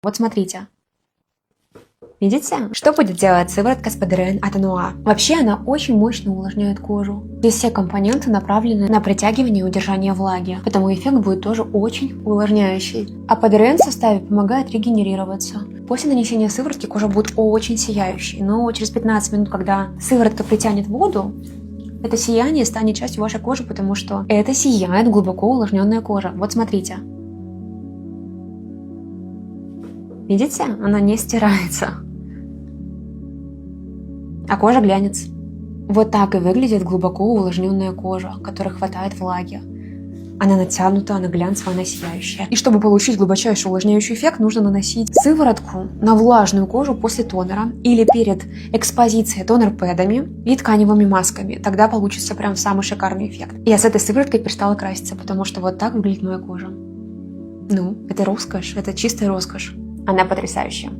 Вот смотрите. Видите? Что будет делать сыворотка с ПДРН от Ануа? Вообще она очень мощно увлажняет кожу. Здесь все компоненты направлены на притягивание и удержание влаги, поэтому эффект будет тоже очень увлажняющий. А ПДРН в составе помогает регенерироваться. После нанесения сыворотки кожа будет очень сияющей, но через 15 минут, когда сыворотка притянет воду, это сияние станет частью вашей кожи, потому что это сияет глубоко увлажненная кожа. Вот смотрите. Видите? Она не стирается. А кожа глянец. Вот так и выглядит глубоко увлажненная кожа, которой хватает влаги. Она натянута, она глянцевая, она сияющая. И чтобы получить глубочайший увлажняющий эффект, нужно наносить сыворотку на влажную кожу после тонера или перед экспозицией тонер-пэдами и тканевыми масками. Тогда получится прям самый шикарный эффект. Я с этой сывороткой перестала краситься, потому что вот так выглядит моя кожа. Ну, это роскошь, это чистая роскошь. Она потрясающая.